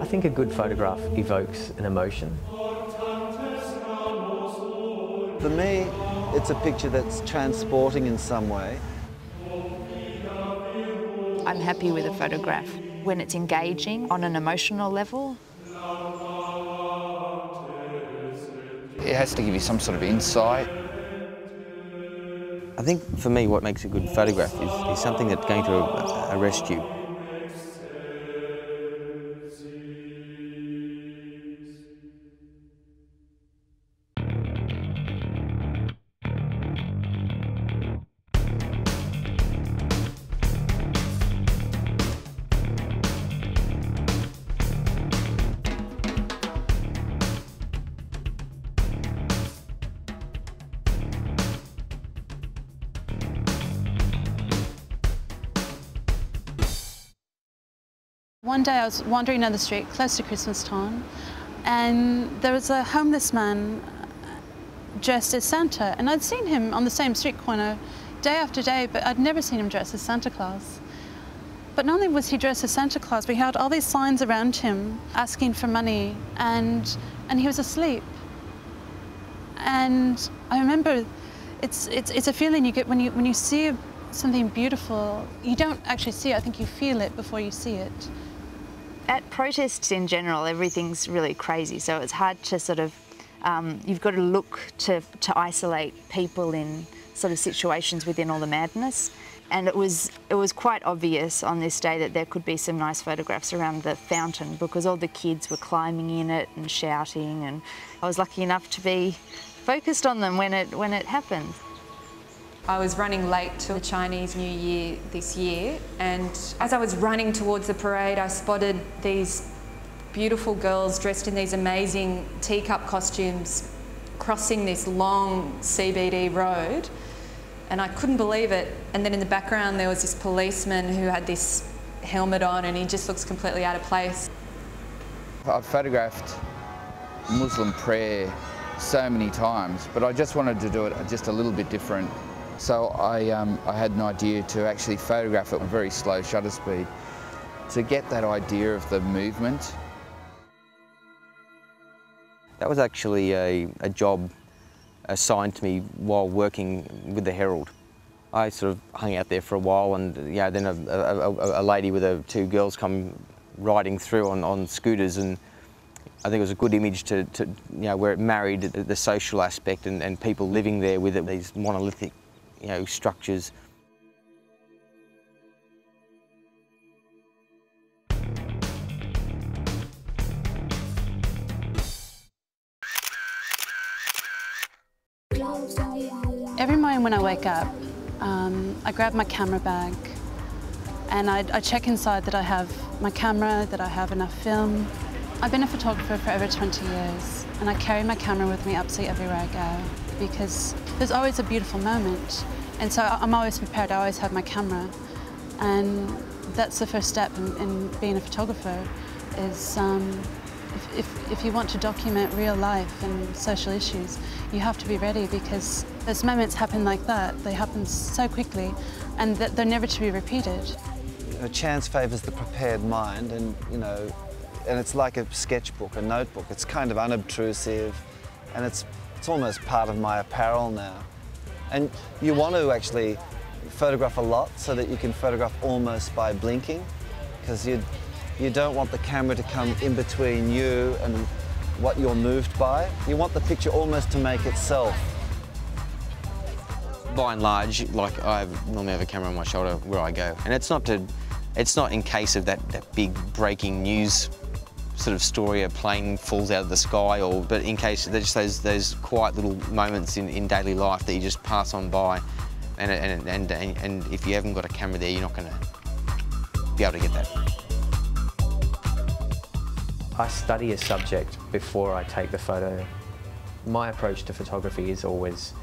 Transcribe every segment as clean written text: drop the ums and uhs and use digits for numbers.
I think a good photograph evokes an emotion. For me, it's a picture that's transporting in some way. I'm happy with a photograph when it's engaging on an emotional level. It has to give you some sort of insight. I think for me what makes a good photograph is something that's going to arrest you. One day I was wandering down the street close to Christmas time, and there was a homeless man dressed as Santa, and I'd seen him on the same street corner day after day, but I'd never seen him dressed as Santa Claus. But not only was he dressed as Santa Claus, but he had all these signs around him asking for money, and he was asleep. And I remember it's a feeling you get when you see something beautiful. You don't actually see it, I think you feel it before you see it. At protests in general, everything's really crazy, so it's hard to sort of, you've got to look to isolate people in sort of situations within all the madness. And it was quite obvious on this day that there could be some nice photographs around the fountain because all the kids were climbing in it and shouting, and I was lucky enough to be focused on them when it happened. I was running late to the Chinese New Year this year, and as I was running towards the parade, I spotted these beautiful girls dressed in these amazing teacup costumes crossing this long CBD road, and I couldn't believe it. And then in the background there was this policeman who had this helmet on, and he just looks completely out of place. I've photographed Muslim prayer so many times, but I just wanted to do it just a little bit different. So I had an idea to actually photograph it at very slow shutter speed to get that idea of the movement. That was actually a job assigned to me while working with the Herald. I sort of hung out there for a while, and then a lady with two girls come riding through on scooters, and I think it was a good image to where it married the social aspect and people living there with it, these monolithic structures. Every morning when I wake up, I grab my camera bag and I check inside that I have my camera, that I have enough film. I've been a photographer for over 20 years, and I carry my camera with me absolutely everywhere I go because there's always a beautiful moment. And so I'm always prepared, I always have my camera. And that's the first step in being a photographer is if you want to document real life and social issues, you have to be ready because those moments happen like that. They happen so quickly and they're never to be repeated. Chance favours the prepared mind, and and it's like a sketchbook, a notebook. It's kind of unobtrusive, and it's almost part of my apparel now. And you want to actually photograph a lot so that you can photograph almost by blinking, because you don't want the camera to come in between you and what you're moved by. You want the picture almost to make itself. By and large, like I normally have a camera on my shoulder where I go, and it's not in case of that big breaking news sort of story, a plane falls out of the sky, but in case there's just those quiet little moments in daily life that you just pass on by, and if you haven't got a camera there, you're not going to be able to get that. I study a subject before I take the photo. My approach to photography is always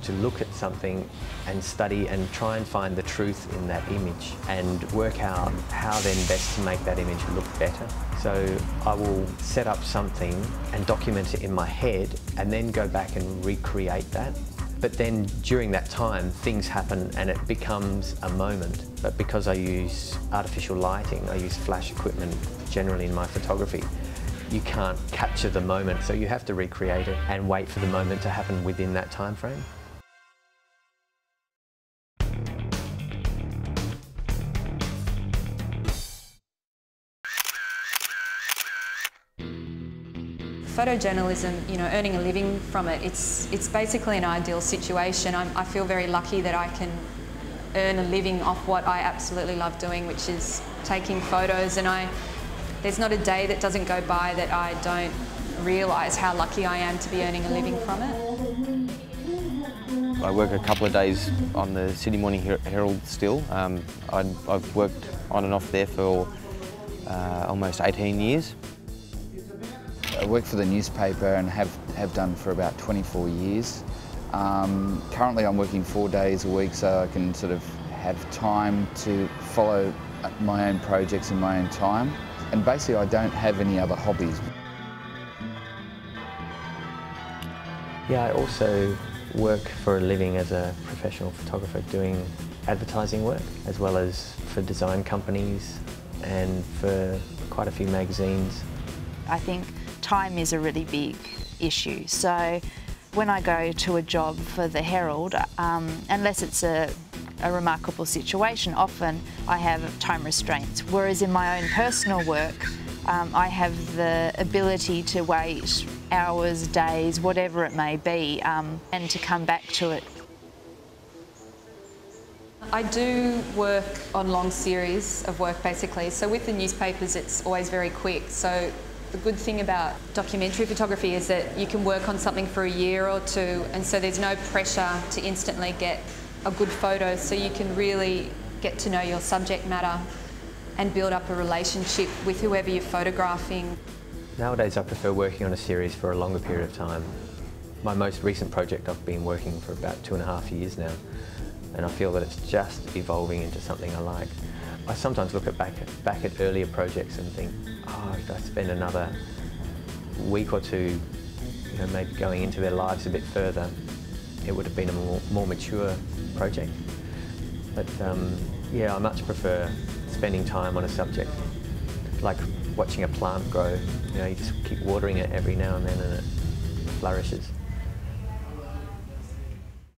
to look at something and study and try and find the truth in that image and work out how then best to make that image look better. So I will set up something and document it in my head and then go back and recreate that. But then during that time, things happen and it becomes a moment. But because I use artificial lighting, I use flash equipment generally in my photography, you can't capture the moment, so you have to recreate it and wait for the moment to happen within that time frame. Photojournalism, you know, earning a living from it, it's basically an ideal situation. I feel very lucky that I can earn a living off what I absolutely love doing, which is taking photos, and there's not a day that doesn't go by that I don't realise how lucky I am to be earning a living from it. I work a couple of days on the Sydney Morning Herald still. I've worked on and off there for almost 18 years. I work for the newspaper and have done for about 24 years. Currently I'm working 4 days a week, so I can sort of have time to follow my own projects in my own time. And basically I don't have any other hobbies. Yeah, I also work for a living as a professional photographer doing advertising work, as well as for design companies and for quite a few magazines. I think time is a really big issue. So when I go to a job for the Herald, unless it's a remarkable situation, often I have time restraints. Whereas in my own personal work, I have the ability to wait hours, days, whatever it may be, and to come back to it. I do work on long series of work basically. So with the newspapers, it's always very quick. So the good thing about documentary photography is that you can work on something for a year or two, and so there's no pressure to instantly get a good photo, so you can really get to know your subject matter and build up a relationship with whoever you're photographing. Nowadays I prefer working on a series for a longer period of time. My most recent project, I've been working for about 2.5 years now, and I feel that it's just evolving into something I like. I sometimes look back at earlier projects and think, oh, if I spend another week or two, you know, maybe going into their lives a bit further, it would have been a more mature project. But yeah, I much prefer spending time on a subject, like watching a plant grow. You know, you just keep watering it every now and then and it flourishes.